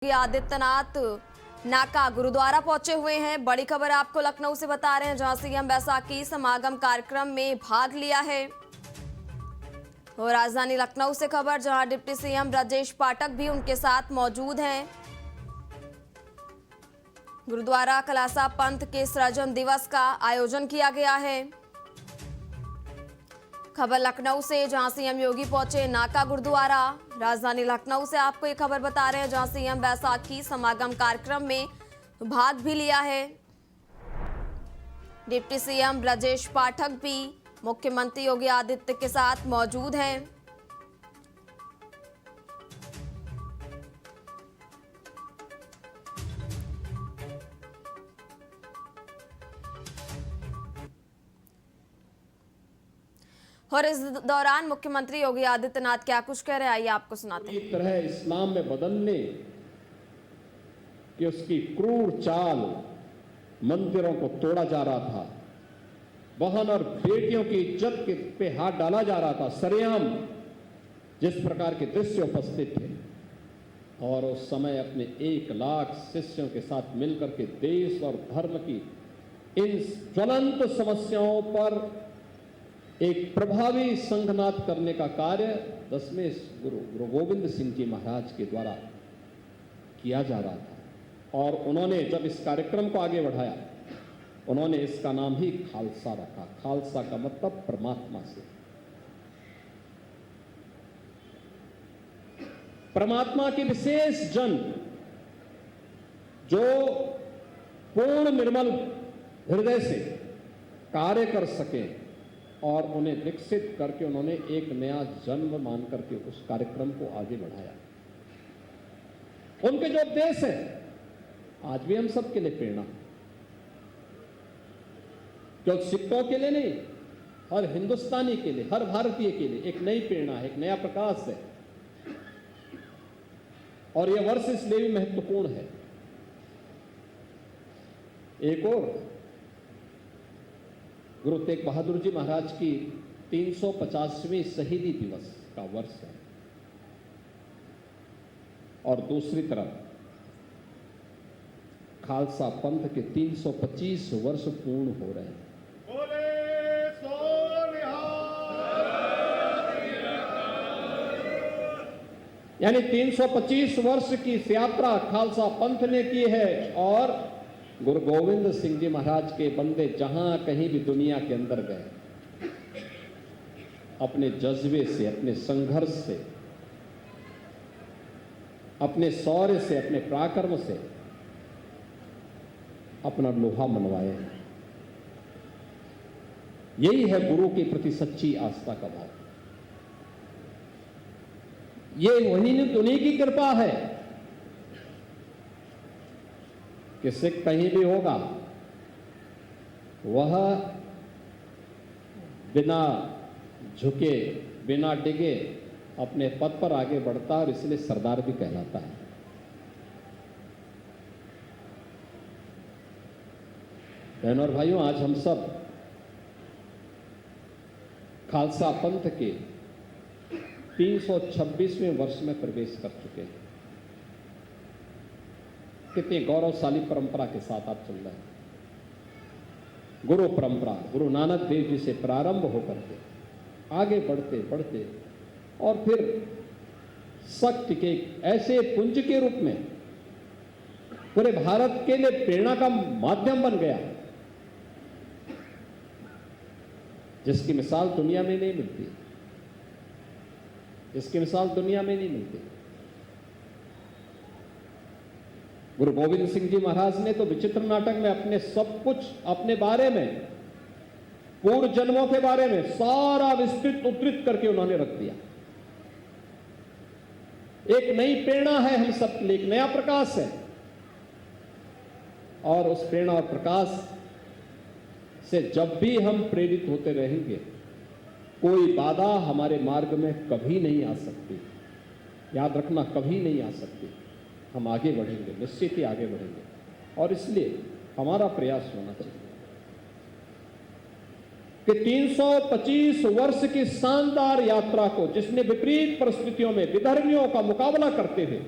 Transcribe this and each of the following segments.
योगी आदित्यनाथ नाका गुरुद्वारा पहुंचे हुए हैं। बड़ी खबर आपको लखनऊ से बता रहे हैं, जहां सीएम बैसाखी समागम कार्यक्रम में भाग लिया है। और राजधानी लखनऊ से खबर, जहां डिप्टी सीएम ब्रजेश पाठक भी उनके साथ मौजूद हैं। गुरुद्वारा कलासा पंथ के सृजन दिवस का आयोजन किया गया है। खबर लखनऊ से, जहां सीएम योगी पहुंचे नाका गुरुद्वारा। राजधानी लखनऊ से आपको ये खबर बता रहे हैं, जहां सीएम बैसाखी समागम कार्यक्रम में भाग भी लिया है। डिप्टी सीएम ब्रजेश पाठक भी मुख्यमंत्री योगी आदित्य के साथ मौजूद हैं। और इस दौरान मुख्यमंत्री योगी आदित्यनाथ क्या कुछ कह रहे हैं, आइए आपको सुनाते हैं। एक तरह इस्लाम में बदलने कि उसकी क्रूर चाल, मंदिरों को तोड़ा जा रहा था, बहन और बेटियों की इज्जत पे हाथ डाला जा रहा था, सरेआम जिस प्रकार के दृश्य उपस्थित थे। और उस समय अपने 1 लाख शिष्यों के साथ मिलकर के देश और धर्म की इन ज्वलंत समस्याओं पर एक प्रभावी संघनाद करने का कार्य 10वें गुरु गोविंद सिंह जी महाराज के द्वारा किया जा रहा था। और उन्होंने जब इस कार्यक्रम को आगे बढ़ाया, उन्होंने इसका नाम ही खालसा रखा। खालसा का मतलब परमात्मा से। परमात्मा की विशेष जन जो पूर्ण निर्मल हृदय से कार्य कर सके, और उन्हें विकसित करके उन्होंने एक नया जन्म मान करके उस कार्यक्रम को आगे बढ़ाया। उनके जो उपदेश है आज भी हम सब के लिए प्रेरणा, केवल सिखों के लिए नहीं, हर हिंदुस्तानी के लिए, हर भारतीय के लिए एक नई प्रेरणा है, एक नया प्रकाश है। और यह वर्ष इसलिए भी महत्वपूर्ण है। एक और गुरु तेग बहादुर जी महाराज की 350वीं शहीदी दिवस का वर्ष है, और दूसरी तरफ खालसा पंथ के 325 वर्ष पूर्ण हो रहे हैं। यानी 325 वर्ष की इस यात्रा खालसा पंथ ने की है। और गुरु गोविंद सिंह जी महाराज के बंदे जहां कहीं भी दुनिया के अंदर गए, अपने जज्बे से, अपने संघर्ष से, अपने शौर्य से, अपने पराक्रम से अपना लोहा मनवाए। यही है गुरु के प्रति सच्ची आस्था का भाव। ये उन्हीं की कृपा है कि सिख कहीं भी होगा, वह बिना झुके, बिना डिगे अपने पद पर आगे बढ़ता है, और इसलिए सरदार भी कहलाता है। बहनों और भाइयों, आज हम सब खालसा पंथ के 326वें वर्ष में प्रवेश कर चुके हैं। कितनी गौरवशाली परंपरा के साथ आप चल रहे हैं। गुरु परंपरा गुरु नानक देव जी से प्रारंभ होकर के आगे बढ़ते बढ़ते, और फिर शक्ति के ऐसे पुंज के रूप में पूरे भारत के लिए प्रेरणा का माध्यम बन गया, जिसकी मिसाल दुनिया में नहीं मिलती, जिसकी मिसाल दुनिया में नहीं मिलती। गुरु गोविंद सिंह जी महाराज ने तो विचित्र नाटक में अपने सब कुछ, अपने बारे में, पूर्व जन्मों के बारे में सारा विस्तृत उद्धृत करके उन्होंने रख दिया। एक नई प्रेरणा है हम सब के लिए, एक नया प्रकाश है। और उस प्रेरणा और प्रकाश से जब भी हम प्रेरित होते रहेंगे, कोई बाधा हमारे मार्ग में कभी नहीं आ सकती। याद रखना, कभी नहीं आ सकती। हम आगे बढ़ेंगे, निश्चित ही आगे बढ़ेंगे। और इसलिए हमारा प्रयास होना चाहिए कि 325 वर्ष की शानदार यात्रा को, जिसने विपरीत परिस्थितियों में विधर्मियों का मुकाबला करते हुए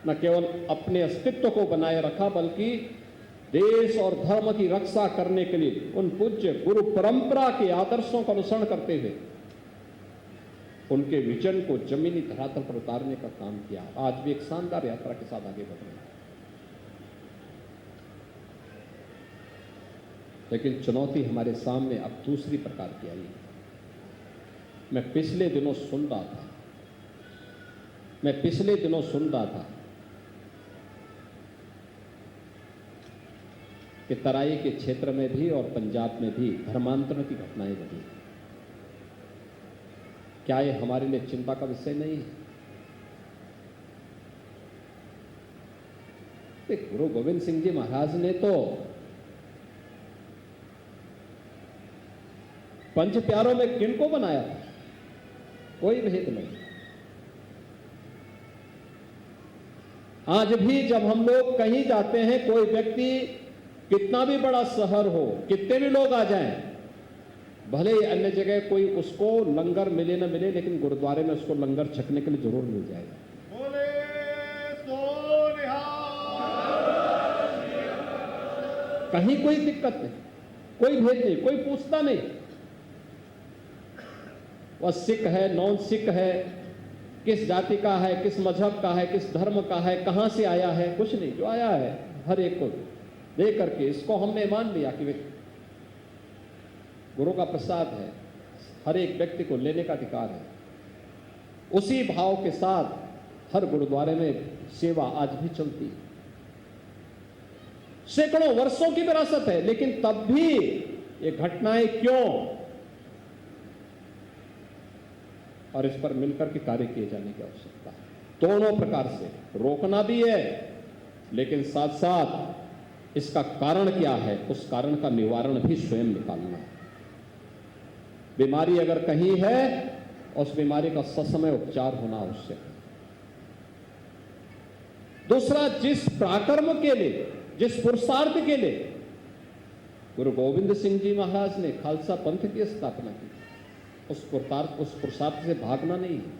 न केवल अपने अस्तित्व को बनाए रखा बल्कि देश और धर्म की रक्षा करने के लिए उन पूज्य गुरु परंपरा के आदर्शों का अनुसरण करते हुए उनके विजन को जमीनी धरातल पर उतारने का काम किया। आज भी एक शानदार यात्रा के साथ आगे बढ़ रहे हैं। लेकिन चुनौती हमारे सामने अब दूसरी प्रकार की आई है। मैं पिछले दिनों सुन रहा था कि तराई के क्षेत्र में भी और पंजाब में भी धर्मांतरण की घटनाएं घटी। क्या ये हमारे लिए चिंता का विषय नहीं है? गुरु गोविंद सिंह जी महाराज ने तो पंच प्यारों में किनको बनाया था? कोई भेद नहीं। आज भी जब हम लोग कहीं जाते हैं, कोई व्यक्ति कितना भी बड़ा शहर हो, कितने भी लोग आ जाएं, भले ही अन्य जगह कोई उसको लंगर मिले न मिले, लेकिन गुरुद्वारे में उसको लंगर छकने के लिए जरूर मिल जाएगा। बोले सो निहाल। कहीं कोई दिक्कत नहीं, कोई भेद नहीं, कोई पूछता नहीं वह सिख है, नॉन सिख है, किस जाति का है, किस मजहब का है, किस धर्म का है, कहां से आया है, कुछ नहीं। जो आया है हर एक को दे करके इसको हमने मान लिया कि गुरु का प्रसाद है, हर एक व्यक्ति को लेने का अधिकार है। उसी भाव के साथ हर गुरुद्वारे में सेवा आज भी चलती है। सैकड़ों वर्षों की विरासत है, लेकिन तब भी ये घटनाएं क्यों? और इस पर मिलकर के कार्य किए जाने की आवश्यकता है। दोनों प्रकार से रोकना भी है, लेकिन साथ साथ इसका कारण क्या है, उस कारण का निवारण भी स्वयं निकालना है। बीमारी अगर कहीं है, उस बीमारी का ससमय उपचार होना आवश्यक है। दूसरा, जिस पराक्रम के लिए, जिस पुरुषार्थ के लिए गुरु गोविंद सिंह जी महाराज ने खालसा पंथ की स्थापना की, उस पुरुषार्थ से भागना नहीं है।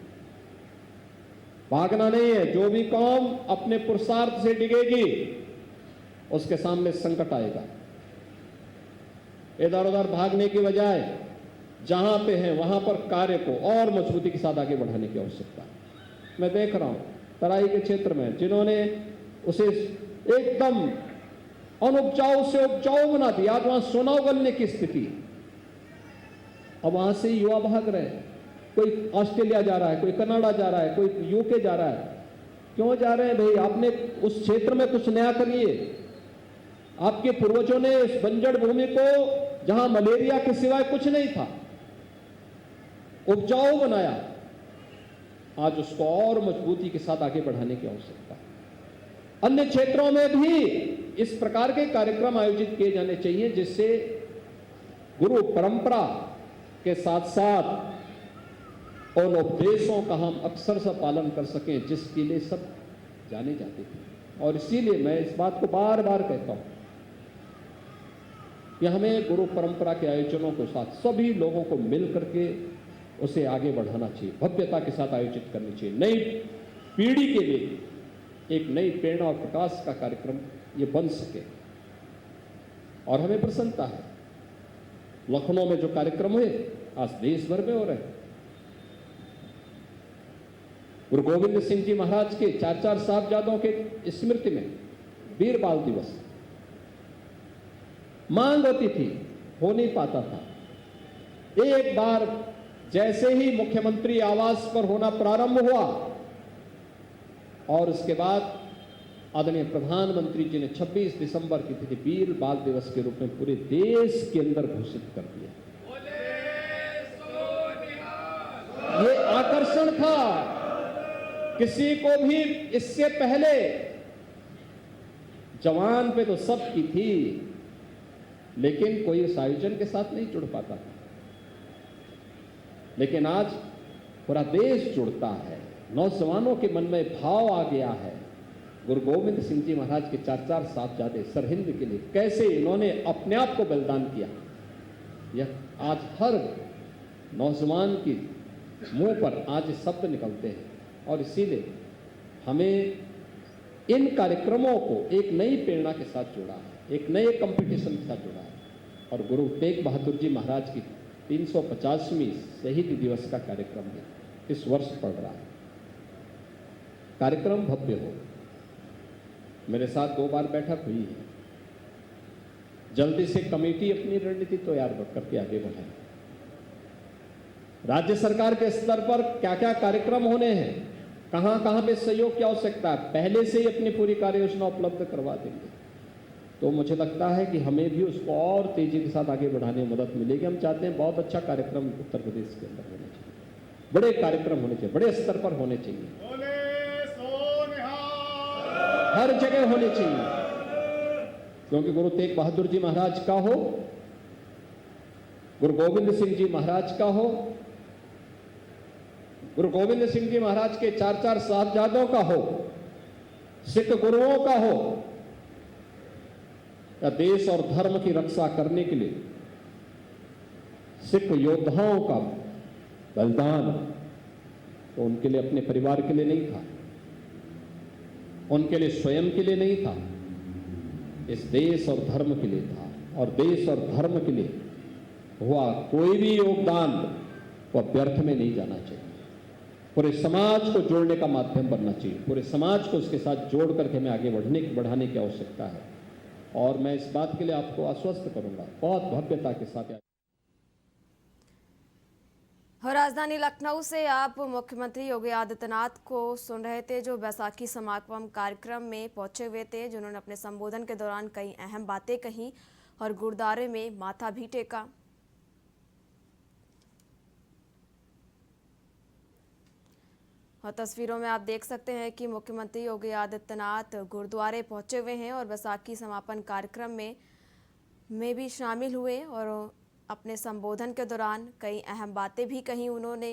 भागना नहीं है। जो भी कौम अपने पुरुषार्थ से डिगेगी, उसके सामने संकट आएगा। इधर उधर भागने की बजाय जहां पे है वहां पर कार्य को और मजबूती के साथ आगे बढ़ाने की आवश्यकता है। मैं देख रहा हूं तराई के क्षेत्र में जिन्होंने उसे एकदम अनुपजाऊ से उपजाऊ बना दिया, आज वहां सोना उगलने की स्थिति। अब वहां से युवा भाग रहे हैं, कोई ऑस्ट्रेलिया जा रहा है, कोई कनाडा जा रहा है, कोई यूके जा रहा है। क्यों जा रहे हैं भाई? आपने उस क्षेत्र में कुछ नया करिए। आपके पूर्वजों ने इस बंजर भूमि को, जहां मलेरिया के सिवाय कुछ नहीं था, उपजाऊ बनाया। आज उसको और मजबूती के साथ आगे बढ़ाने की आवश्यकता है। अन्य क्षेत्रों में भी इस प्रकार के कार्यक्रम आयोजित किए जाने चाहिए, जिससे गुरु परंपरा के साथ साथ उन उपदेशों का हम अक्सर से पालन कर सकें, जिसके लिए सब जाने जाते थे। और इसीलिए मैं इस बात को बार बार कहता हूं कि हमें गुरु परंपरा के आयोजनों के साथ सभी लोगों को मिल करके उसे आगे बढ़ाना चाहिए, भव्यता के साथ आयोजित करनी चाहिए। नई पीढ़ी के लिए एक नई प्रेरणा और प्रकाश का कार्यक्रम ये बन सके। और हमें प्रसन्नता है, लखनऊ में जो कार्यक्रम हुए आज देश भर में हो रहे हैं। गुरु गोविंद सिंह जी महाराज के 4 साहबजादों के स्मृति में वीर बाल दिवस मांग होती थी, हो नहीं पाता था। एक बार जैसे ही मुख्यमंत्री आवास पर होना प्रारंभ हुआ और उसके बाद आदरणीय प्रधानमंत्री जी ने 26 दिसंबर की तिथि वीर बाल दिवस के रूप में पूरे देश के अंदर घोषित कर दिया। ये आकर्षण था। किसी को भी इससे पहले जवान पे तो सबकी थी, लेकिन कोई इस आयोजन के साथ नहीं जुड़ पाता था। लेकिन आज पूरा देश जुड़ता है, नौजवानों के मन में भाव आ गया है। गुरु गोविंद सिंह जी महाराज के 4 साहबजादे सरहिंद के लिए कैसे इन्होंने अपने आप को बलिदान किया, यह आज हर नौजवान के मुंह पर आज शब्द निकलते हैं। और इसीलिए हमें इन कार्यक्रमों को एक नई प्रेरणा के साथ जोड़ा है, एक नए कंपटीशन के साथ जोड़ा है और गुरु तेग बहादुर जी महाराज की 350वीं शहीद दिवस का कार्यक्रम है इस वर्ष पड़ रहा है। कार्यक्रम भव्य हो। मेरे साथ 2 बार बैठक हुई है। जल्दी से कमेटी अपनी रणनीति तैयार करके आगे बढ़ाए। राज्य सरकार के स्तर पर क्या क्या कार्यक्रम होने हैं, कहां कहां पे सहयोग की आवश्यकता है, पहले से ही अपनी पूरी कार्य योजना उपलब्ध करवा देंगे तो मुझे लगता है कि हमें भी उसको और तेजी के साथ आगे बढ़ाने में मदद मिलेगी। हम चाहते हैं बहुत अच्छा कार्यक्रम उत्तर प्रदेश के अंदर होना चाहिए, बड़े कार्यक्रम होने चाहिए, बड़े स्तर पर होने चाहिए, बोले सो निहाल। हर जगह होने चाहिए। क्योंकि गुरु तेग बहादुर जी महाराज का हो, गुरु गोविंद सिंह जी महाराज का हो, गुरु गोविंद सिंह जी महाराज के 4 साहबजादों का हो, सिख गुरुओं का हो, या देश और धर्म की रक्षा करने के लिए सिख योद्धाओं का बलिदान तो उनके लिए, अपने परिवार के लिए नहीं था, उनके लिए स्वयं के लिए नहीं था, इस देश और धर्म के लिए था। और देश और धर्म के लिए हुआ कोई भी योगदान वह व्यर्थ में नहीं जाना चाहिए। पूरे समाज को जोड़ने का माध्यम बनना चाहिए, पूरे समाज को उसके साथ जोड़ करके हमें आगे बढ़ाने की आवश्यकता है। और मैं इस बात के लिए आपको आश्वस्त करूंगा, बहुत भव्यता के साथ। और राजधानी लखनऊ से आप मुख्यमंत्री योगी आदित्यनाथ को सुन रहे थे, जो बैसाखी समागम कार्यक्रम में पहुंचे हुए थे, जिन्होंने अपने संबोधन के दौरान कई अहम बातें कही और गुरुद्वारे में माथा भी टेका। और तस्वीरों में आप देख सकते हैं कि मुख्यमंत्री योगी आदित्यनाथ गुरुद्वारे पहुंचे हुए हैं और बैसाखी समापन कार्यक्रम में भी शामिल हुए और अपने संबोधन के दौरान कई अहम बातें भी कही उन्होंने।